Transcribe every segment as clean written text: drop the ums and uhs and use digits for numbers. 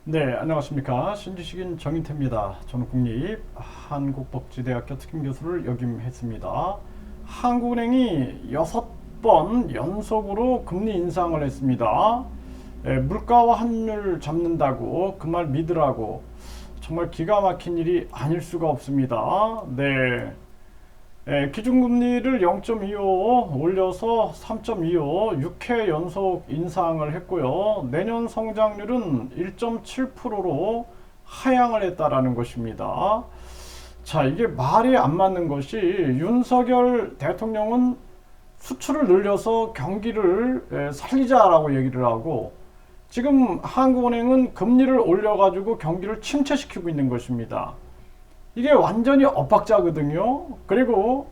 네, 안녕하십니까. 신지식인 정인태입니다. 저는 국립 한국복지대학교 특임교수를 역임했습니다. 한국은행이 6번 연속으로 금리 인상을 했습니다. 물가와 환율 잡는다고 그 말 믿으라고 정말 기가 막힌 일이 아닐 수가 없습니다. 네. 기준금리를 0.25 올려서 3.25, 6회 연속 인상을 했고요. 내년 성장률은 1.7%로 하향을 했다라는 것입니다. 자, 이게 말이 안 맞는 것이 윤석열 대통령은 수출을 늘려서 경기를 살리자라고 얘기를 하고 지금 한국은행은 금리를 올려가지고 경기를 침체시키고 있는 것입니다. 이게 완전히 엇박자거든요. 그리고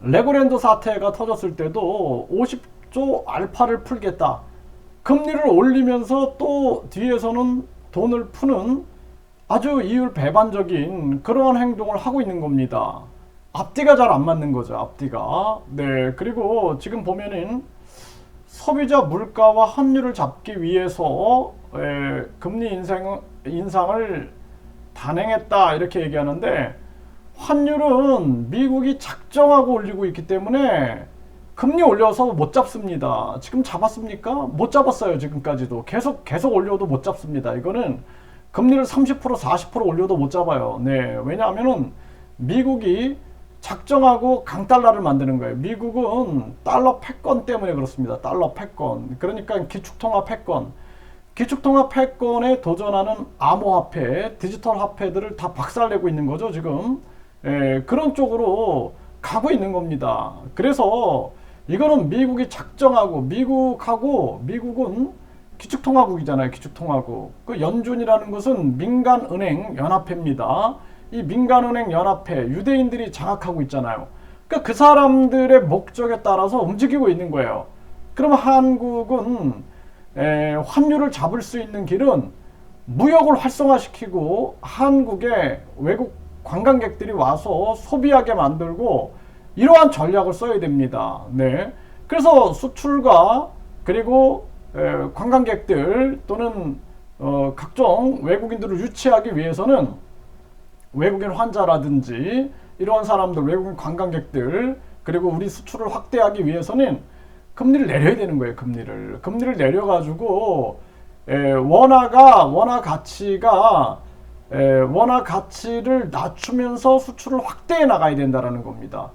레고랜드 사태가 터졌을 때도 50조 알파를 풀겠다. 금리를 올리면서 또 뒤에서는 돈을 푸는 아주 이율 배반적인 그러한 행동을 하고 있는 겁니다. 앞뒤가 잘 안 맞는 거죠. 앞뒤가. 네. 그리고 지금 보면은 소비자 물가와 환율을 잡기 위해서 금리 인상을 단행했다 이렇게 얘기하는데 환율은 미국이 작정하고 올리고 있기 때문에 금리 올려서 못 잡습니다. 지금 잡았습니까? 못 잡았어요. 지금까지도 계속 올려도 못 잡습니다. 이거는 금리를 30% 40% 올려도 못 잡아요. 네, 왜냐하면은 미국이 작정하고 강달러를 만드는 거예요. 미국은 달러 패권 때문에 그렇습니다. 달러 패권. 그러니까 기축통화 패권. 기축통화 패권에 도전하는 암호화폐, 디지털 화폐들을 다 박살내고 있는 거죠, 지금. 그런 쪽으로 가고 있는 겁니다. 그래서 이거는 미국이 작정하고, 미국은 기축통화국이잖아요, 기축통화국. 그 연준이라는 것은 민간은행 연합회입니다. 이 민간은행 연합회, 유대인들이 장악하고 있잖아요. 그러니까 그 사람들의 목적에 따라서 움직이고 있는 거예요. 그럼 한국은 환율을 잡을 수 있는 길은 무역을 활성화시키고 한국에 외국 관광객들이 와서 소비하게 만들고 이러한 전략을 써야 됩니다. 네. 그래서 수출과 그리고 관광객들 또는 각종 외국인들을 유치하기 위해서는 외국인 환자라든지 이러한 사람들, 외국인 관광객들 그리고 우리 수출을 확대하기 위해서는 금리를 내려야 되는 거예요. 금리를 내려가지고 원화 가치를 낮추면서 수출을 확대해 나가야 된다라는 겁니다.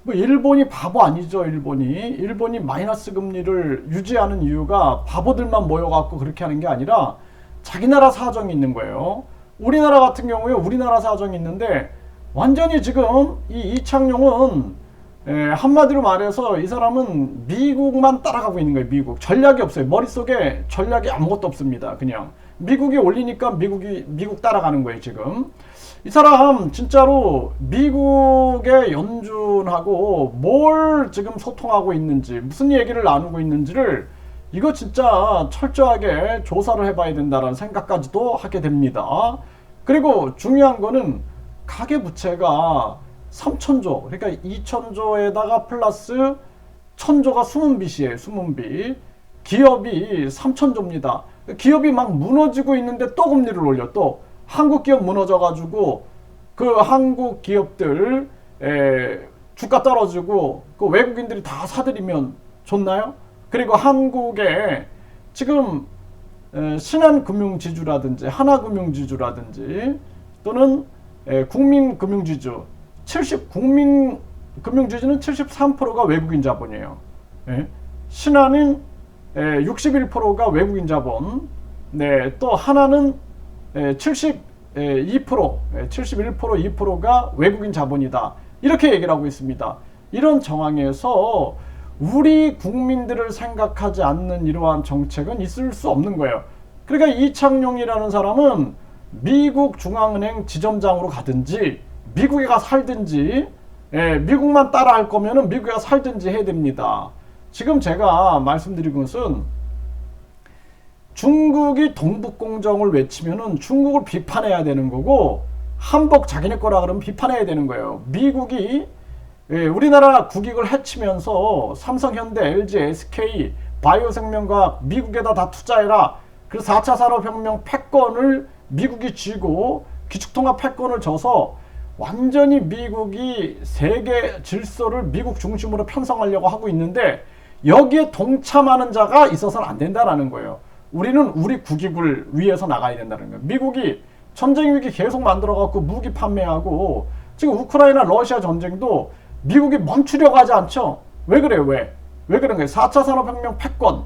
뭐 일본이 바보 아니죠. 일본이 마이너스 금리를 유지하는 이유가 바보들만 모여갖고 그렇게 하는 게 아니라 자기 나라 사정이 있는 거예요. 우리나라 같은 경우에 우리나라 사정이 있는데 완전히 지금 이 이창용은 한마디로 말해서 이 사람은 미국만 따라가고 있는 거예요. 미국 전략이 없어요. 머릿속에 전략이 아무것도 없습니다. 그냥 미국이 올리니까 미국 따라가는 거예요. 지금 이 사람 진짜로 미국의 연준하고 뭘 지금 소통하고 있는지 무슨 얘기를 나누고 있는지를 이거 진짜 철저하게 조사를 해봐야 된다는 생각까지도 하게 됩니다. 그리고 중요한 거는 가계부채가 3천조, 그러니까 2천조에다가 플러스 1천조가 숨은빚이에요. 숨은빚. 기업이 3천조입니다. 기업이 막 무너지고 있는데 또 금리를 올려. 또 한국 기업 무너져가지고 그 한국 기업들 주가 떨어지고 그 외국인들이 다 사들이면 좋나요? 그리고 한국에 지금 신한금융지주라든지 하나금융지주라든지 또는 국민금융지주 국민금융지주는 73%가 외국인 자본이에요. 신한은 61%가 외국인 자본. 네, 또 하나는 72%, 71%, 2%가 외국인 자본이다. 이렇게 얘기를 하고 있습니다. 이런 정황에서 우리 국민들을 생각하지 않는 이러한 정책은 있을 수 없는 거예요. 그러니까 이창용이라는 사람은 미국 중앙은행 지점장으로 가든지 미국에 가 살든지 미국만 따라 할 거면은 미국에 가 살든지 해야 됩니다. 지금 제가 말씀드린 것은 중국이 동북공정을 외치면은 중국을 비판해야 되는 거고 한복 자기네 거라 그러면 비판해야 되는 거예요. 미국이 우리나라 국익을 해치면서 삼성, 현대, LG, SK 바이오 생명과학 미국에다 다 투자해라. 그래서 4차 산업혁명 패권을 미국이 쥐고 기축통합 패권을 져서 완전히 미국이 세계 질서를 미국 중심으로 편성하려고 하고 있는데 여기에 동참하는 자가 있어서는 안 된다라는 거예요. 우리는 우리 국익을 위해서 나가야 된다는 거예요. 미국이 전쟁 위기 계속 만들어갖고 무기 판매하고 지금 우크라이나 러시아 전쟁도 미국이 멈추려고 하지 않죠. 왜 그래요? 왜 그런 거예요? 4차 산업혁명 패권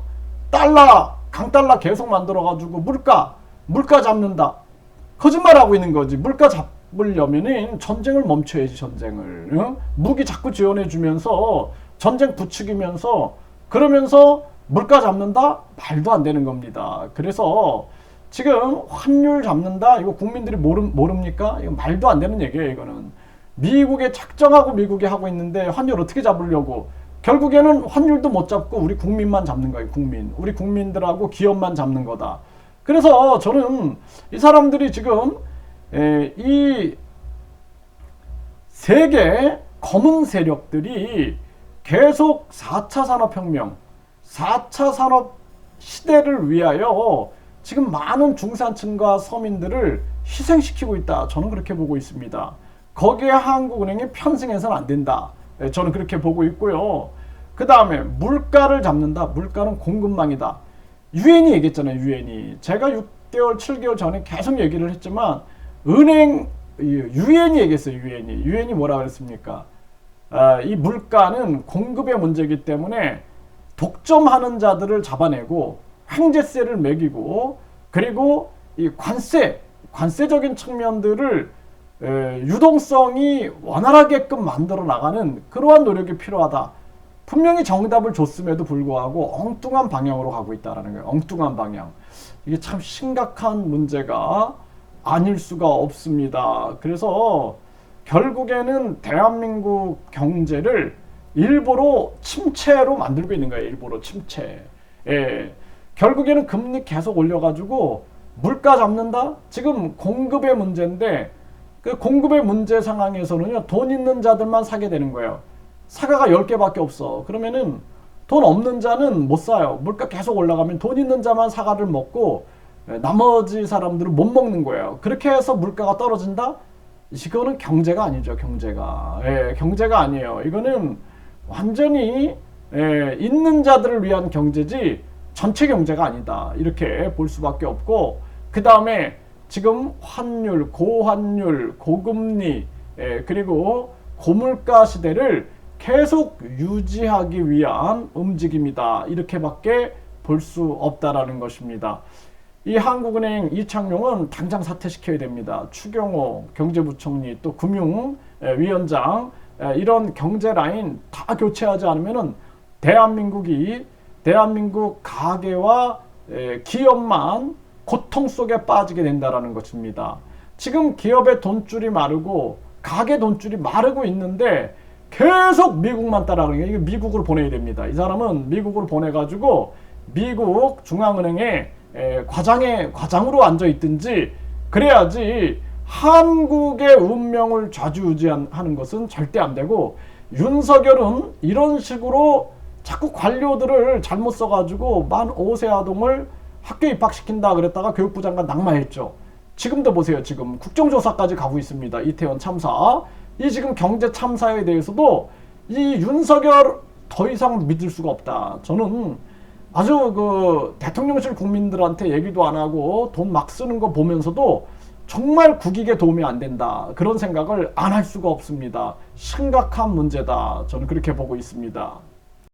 달러 강달러 계속 만들어가지고 물가 잡는다. 거짓말하고 있는 거지. 물가 잡으려면은 전쟁을 멈춰야지. 전쟁을 응? 무기 자꾸 지원해주면서 전쟁 부추기면서 그러면서 물가 잡는다? 말도 안 되는 겁니다. 그래서 지금 환율 잡는다? 이거 국민들이 모릅니까? 이거 말도 안 되는 얘기예요. 이거는 미국에 작정하고 미국이 하고 있는데 환율 어떻게 잡으려고? 결국에는 환율도 못 잡고 우리 국민만 잡는 거예요. 우리 국민들하고 기업만 잡는 거다. 그래서 저는 이 사람들이 지금 이 세계 검은 세력들이 계속 4차 산업혁명, 4차 산업 시대를 위하여 지금 많은 중산층과 서민들을 희생시키고 있다. 저는 그렇게 보고 있습니다. 거기에 한국은행이 편승해서는 안 된다. 저는 그렇게 보고 있고요. 그 다음에 물가를 잡는다. 물가는 공급망이다. 유엔이 얘기했잖아요. 유엔이. 제가 6개월, 7개월 전에 계속 얘기를 했지만 유엔이 얘기했어요. 유엔이 뭐라 그랬습니까? 이 물가는 공급의 문제이기 때문에 독점하는 자들을 잡아내고 횡재세를 매기고 그리고 이 관세적인 측면들을 유동성이 원활하게끔 만들어 나가는 그러한 노력이 필요하다. 분명히 정답을 줬음에도 불구하고 엉뚱한 방향으로 가고 있다는 거예요. 엉뚱한 방향. 이게 참 심각한 문제가 아닐 수가 없습니다. 그래서 결국에는 대한민국 경제를 일부러 침체로 만들고 있는 거예요. 일부러 침체. 결국에는 금리 계속 올려가지고 물가 잡는다? 지금 공급의 문제인데 그 공급의 문제 상황에서는요, 돈 있는 자들만 사게 되는 거예요. 사과가 10개밖에 없어. 그러면은 돈 없는 자는 못 사요. 물가 계속 올라가면 돈 있는 자만 사과를 먹고 나머지 사람들은 못 먹는 거예요. 그렇게 해서 물가가 떨어진다? 이거는 경제가 아니죠. 경제가 아니에요. 이거는 완전히 있는 자들을 위한 경제지 전체 경제가 아니다. 이렇게 볼 수밖에 없고, 그 다음에 지금 환율, 고환율, 고금리, 그리고 고물가 시대를 계속 유지하기 위한 움직임이다. 이렇게밖에 볼 수 없다라는 것입니다. 이 한국은행 이창용은 당장 사퇴시켜야 됩니다. 추경호 경제부총리 또 금융위원장 이런 경제 라인 다 교체하지 않으면은 대한민국 가계와 기업만 고통 속에 빠지게 된다라는 것입니다. 지금 기업의 돈줄이 마르고 가계 돈줄이 마르고 있는데 계속 미국만 따라가는 게, 이거 미국으로 보내야 됩니다. 이 사람은 미국으로 보내가지고 미국 중앙은행에 과장으로 앉아 있든지 그래야지 한국의 운명을 좌지우지하는 것은 절대 안 되고, 윤석열은 이런 식으로 자꾸 관료들을 잘못 써가지고 만 5세 아동을 학교 입학시킨다 그랬다가 교육부 장관 낙마했죠. 지금도 보세요. 지금 국정조사까지 가고 있습니다. 이태원 참사. 이 지금 경제 참사에 대해서도 이 윤석열 더 이상 믿을 수가 없다. 저는 아주 그 대통령실 국민들한테 얘기도 안 하고 돈 막 쓰는 거 보면서도 정말 국익에 도움이 안 된다. 그런 생각을 안 할 수가 없습니다. 심각한 문제다. 저는 그렇게 보고 있습니다.